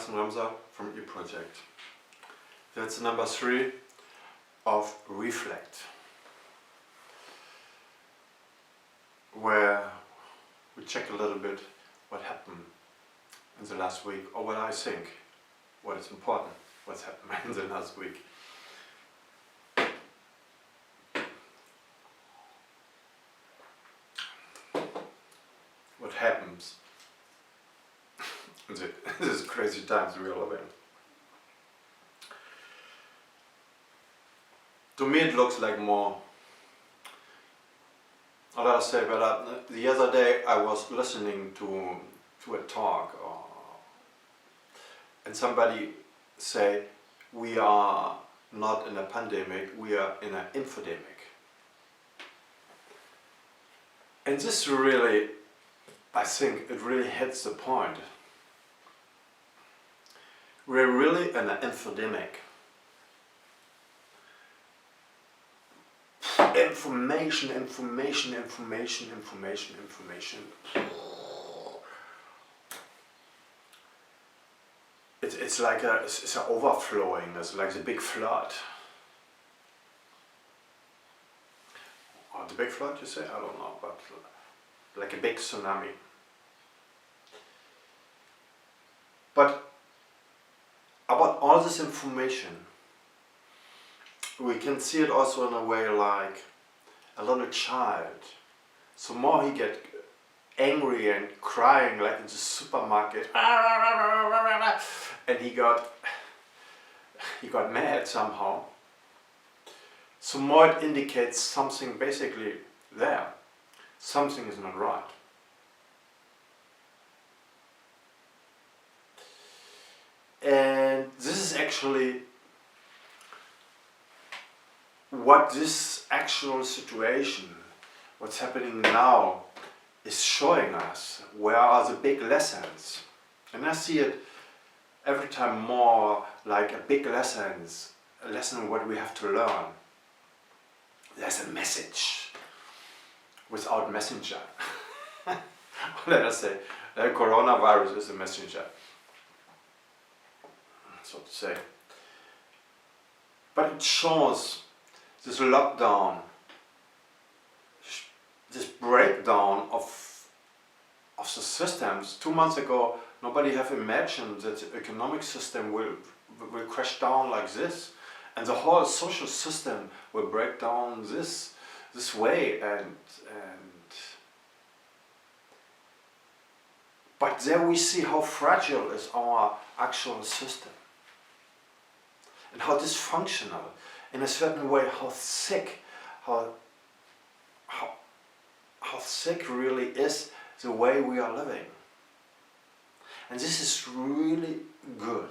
Karsten Ramser from eproject. That's number 3 of Reflect, where we check a little bit what happened in the last week, or what I think, what is important, what's happened in the last week. What happens in these crazy times we are living. To me it looks like more, how do I say, but the other day I was listening to a talk and somebody say we are not in a pandemic, we are in an infodemic. And this really, I think it really hits the point. We're really in an infodemic. Information. It's like it's an overflowing. It's like the big flood. Or the big flood, you say? I don't know, but like a big tsunami. But about all this information, we can see it also in a way like a little child. So more he get angry and crying like in the supermarket, and he got mad somehow. So more it indicates something basically there. Something is not right. And this is actually what this actual situation, what's happening now, is showing us. Where are the big lessons? And I see it every time more like a big lesson what we have to learn. There's a message without messenger. Let us say, the coronavirus is a messenger, so to say. But it shows this lockdown, this breakdown of the systems. 2 months ago, nobody have imagined that the economic system will crash down like this, and the whole social system will break down this way. But there we see how fragile is our actual system, and how dysfunctional, in a certain way, how sick really is the way we are living. And this is really good.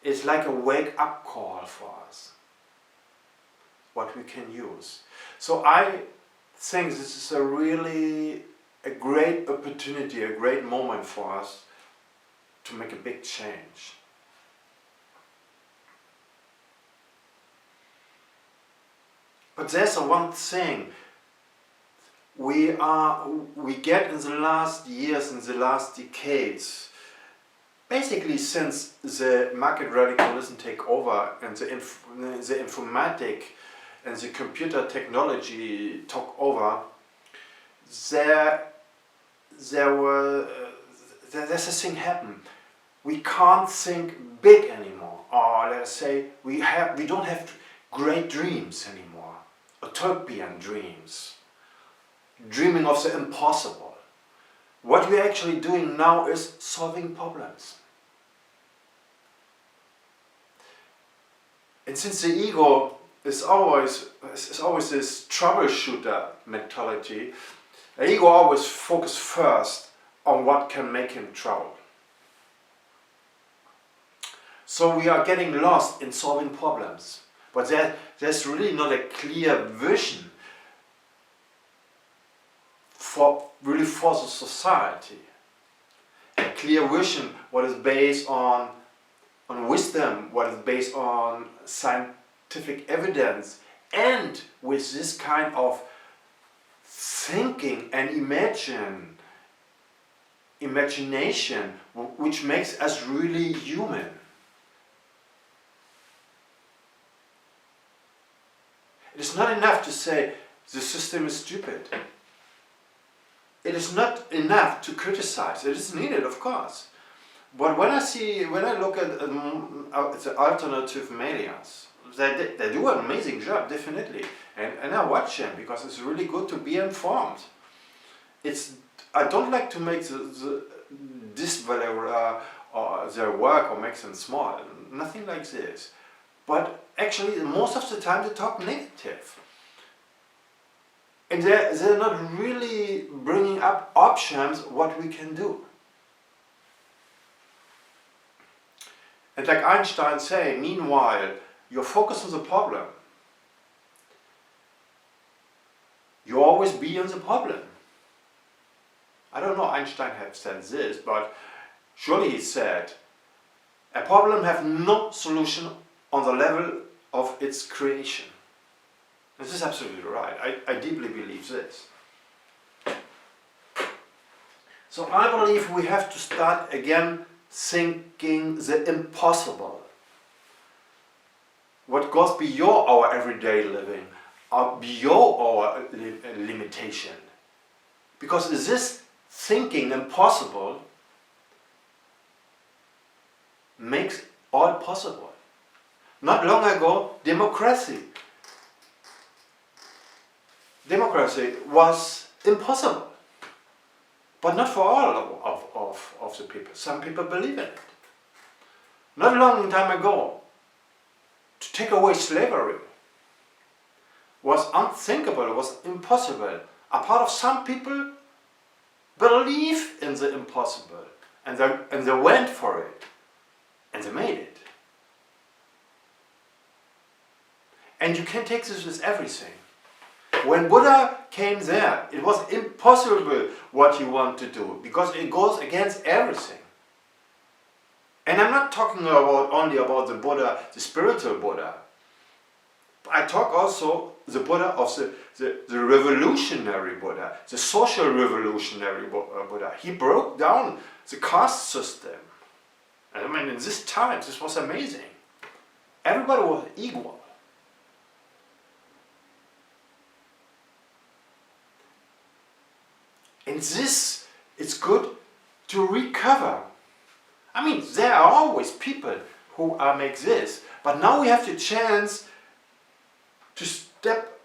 It's like a wake-up call for us, what we can use. So I think this is a great opportunity, a great moment for us to make a big change. But there's one thing we get in the last years, in the last decades, basically since the market radicalism take over and the informatic and the computer technology took over, there's a thing happen. We can't think big anymore, or let's say we don't have great dreams anymore, utopian dreams, dreaming of the impossible. What we're actually doing now is solving problems. And since the ego is always this troubleshooter mentality, the ego always focuses first on what can make him trouble. So we are getting lost in solving problems. But there's really not a clear vision for the society. A clear vision what is based on wisdom, what is based on scientific evidence, and with this kind of thinking and imagination which makes us really human. It is not enough to say the system is stupid. It is not enough to criticize. It is needed, of course. But when I look at the alternative medias, they do an amazing job, definitely. And I watch them because it's really good to be informed. I don't like to make disvalue their work or make them small. Nothing like this. But actually, most of the time they talk negative. And they're not really bringing up options what we can do. And like Einstein say, meanwhile, your focus on the problem. You always be on the problem. I don't know Einstein had said this, but surely he said, a problem have no solution on the level of its creation. This is absolutely right. I deeply believe this. So I believe we have to start again thinking the impossible. What goes beyond our everyday living, beyond our limitation. Because this thinking impossible makes all possible. Not long ago, democracy was impossible. But not for all of the people. Some people believe in it. Not a long time ago, to take away slavery was unthinkable, was impossible. A part of some people believe in the impossible, and they went for it, and they made it. And you can take this with everything. When Buddha came there, it was impossible what you want to do, because it goes against everything. And I'm not talking only about the Buddha, the spiritual Buddha. I talk also the Buddha of the revolutionary Buddha, the social revolutionary Buddha. He broke down the caste system. I mean, in this time, this was amazing. Everybody was equal. And this, it's good to recover. I mean, there are always people who make this, but now we have the chance to step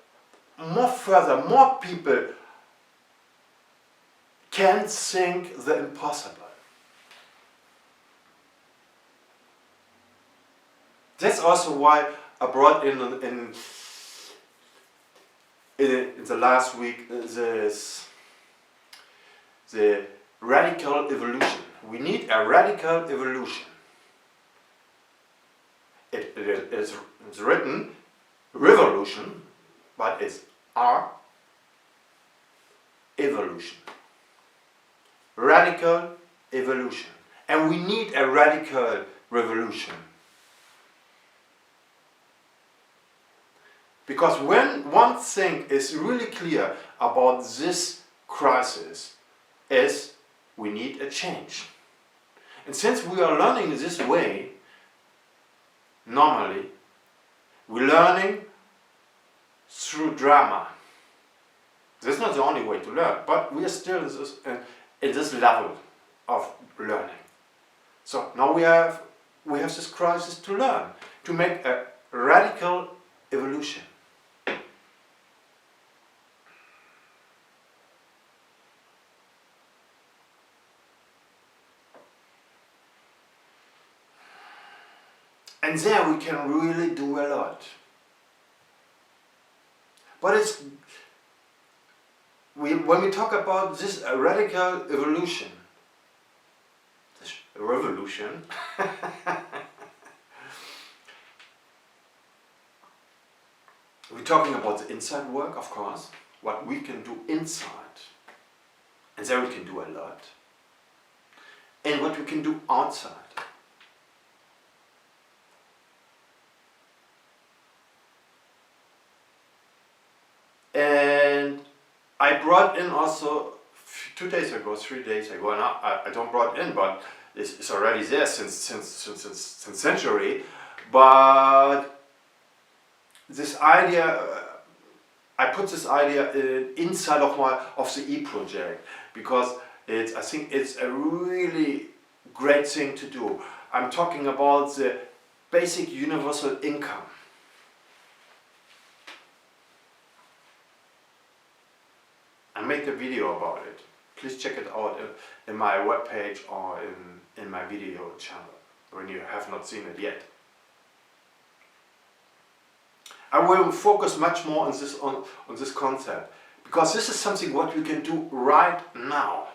more further. More people can think the impossible. That's also why I brought in the last week the radical evolution. We need a radical evolution. It's written revolution, but it's R evolution. Radical evolution. And we need a radical revolution. Because when one thing is really clear about this crisis, is we need a change. And since we are learning this way, normally, we're learning through drama. That's not the only way to learn, but we are still in this level of learning. So now we have this crisis to learn, to make a radical evolution. And there we can really do a lot. But when we talk about this radical evolution, this revolution, we're talking about the inside work, of course, what we can do inside. And there we can do a lot. And what we can do outside. And I brought in also 2 days ago, 3 days ago, and I don't brought in, but it's already there since century. But this idea, I put this idea inside of the eproject because I think it's a really great thing to do. I'm talking about the basic universal income. I made a video about it. Please check it out in my webpage or in my video channel when you have not seen it yet. I will focus much more on this concept because this is something what we can do right now.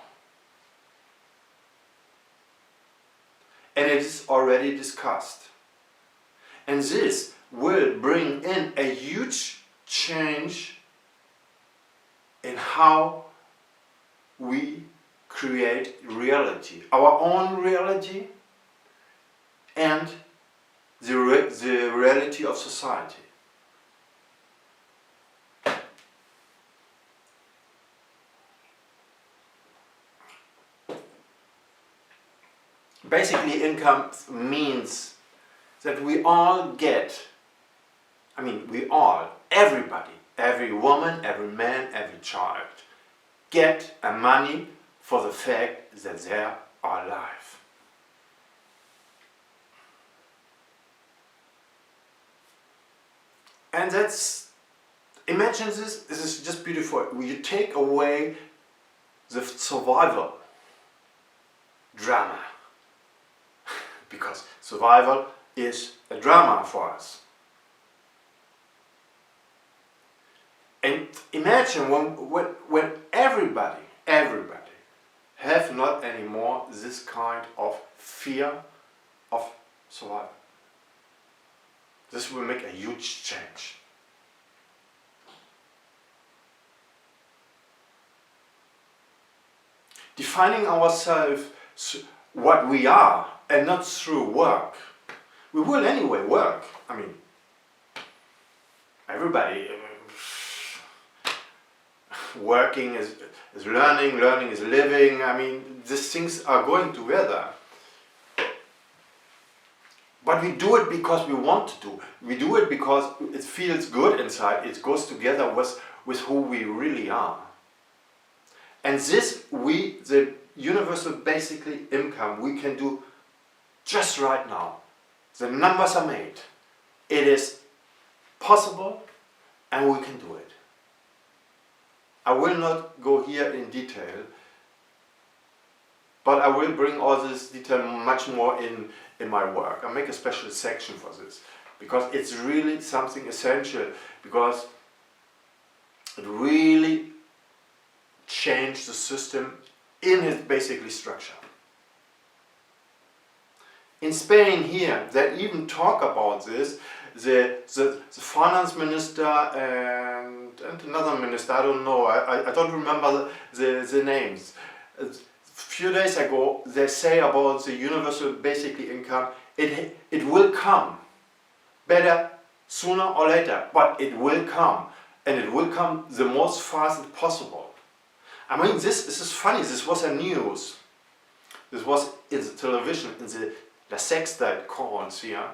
And it is already discussed. And this will bring in a huge change in how we create reality, our own reality and the reality of society. Basically, income means that we all get, everybody, every woman, every man, every child, get a money for the fact that they are alive. And imagine this is just beautiful. You take away the survival drama, because survival is a drama for us. And imagine when everybody have not anymore this kind of fear of survival. This will make a huge change. Defining ourselves what we are and not through work. We will anyway work. Everybody working is learning, learning is living. These things are going together. But we do it because we want to do. We do it because it feels good inside. It goes together with who we really are. And this, the universal basically income, we can do just right now. The numbers are made. It is possible and we can do it. I will not go here in detail, but I will bring all this detail much more in my work. I'll make a special section for this because it's really something essential, because it really changed the system in its basically structure. In Spain here, they even talk about this. The finance minister and another minister, I don't know, I don't remember the names. A few days ago, they say about the universal basically income, it will come. Better sooner or later, but it will come. And it will come the most fast possible. This is funny, this was a news. This was in the television, in the La Sexta calls here.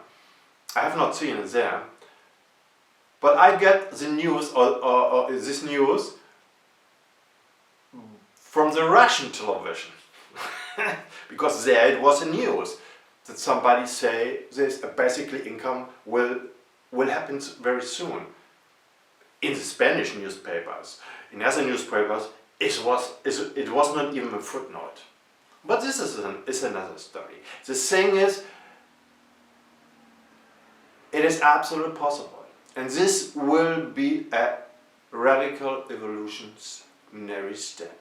I have not seen it there. But I get the news, or this news, from the Russian television. Because there it was a news that somebody say this basically income will happen very soon. In the Spanish newspapers, in other newspapers, it was not even a footnote. But this is another story. The thing is, it is absolutely possible. And this will be a radical evolutionary step.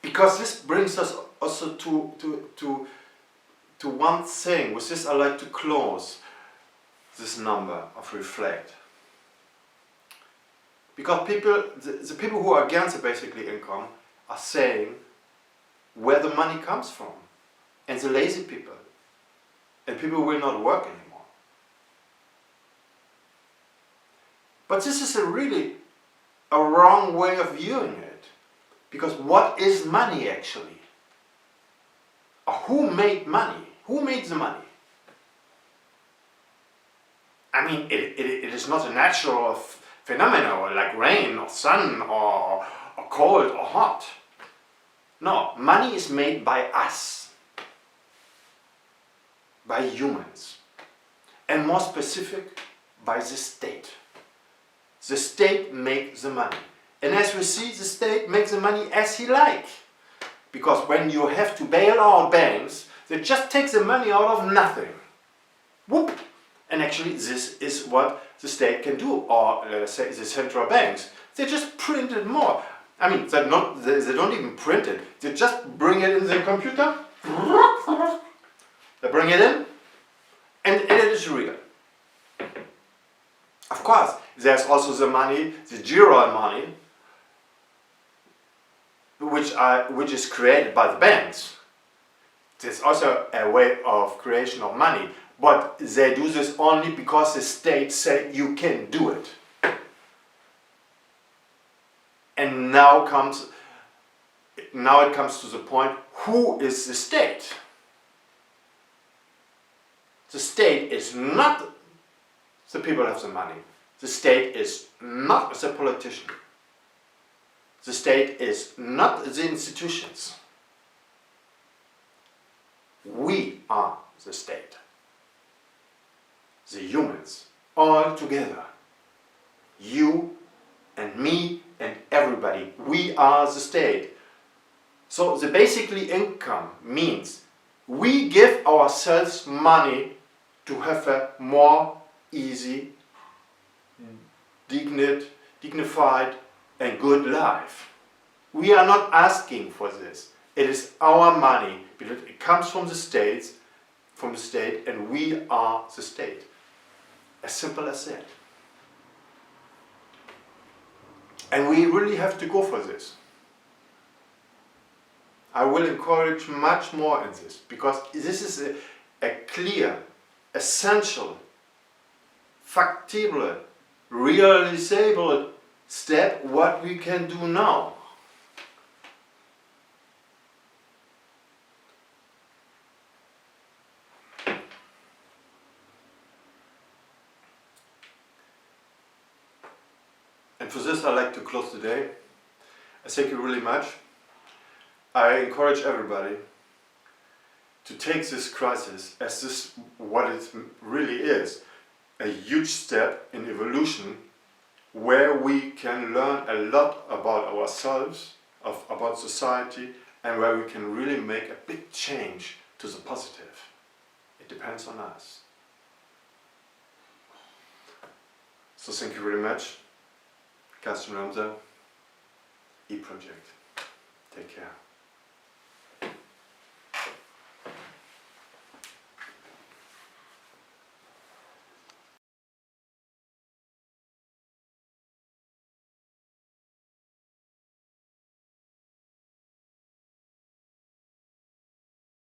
Because this brings us also to one thing. With this I like to close this number of reflect. Because the people who are against the basically income are saying where the money comes from. And the lazy people. And people will not work anymore. But this is a wrong way of viewing it. Because what is money actually? Or who made money? Who made the money? I mean, it is not a natural phenomenon like rain or sun or cold or hot. No, money is made by us, by humans, and more specific, by the state. The state makes the money. And as we see, the state makes the money as he likes. Because when you have to bail out banks, they just take the money out of nothing. Whoop! And actually this is what the state can do, or let us say the central banks. They just print it more. I mean, they don't even print it. They just bring it in the computer. They bring it in, and it is real. Of course, there's also the money, the general money, which is created by the banks. There's also a way of creation of money, but they do this only because the state say you can do it. And now it comes to the point, who is the state? The state is not the people who have the money. The state is not the politician. The state is not the institutions. We are the state. The humans, all together. You and me and everybody. We are the state. So the basically income means we give ourselves money to have a more easy, dignified and good life. We are not asking for this. It is our money because it comes from the state, and we are the state. As simple as that. And we really have to go for this. I will encourage much more in this, because this is a clear, essential, factible, realizable step what we can do now. And for this I'd like to close today. I thank you really much. I encourage everybody to take this crisis as this what it really is, a huge step in evolution where we can learn a lot about ourselves, about society, and where we can really make a big change to the positive. It depends on us. So thank you very much. Karsten Ramser, eproject. Take care.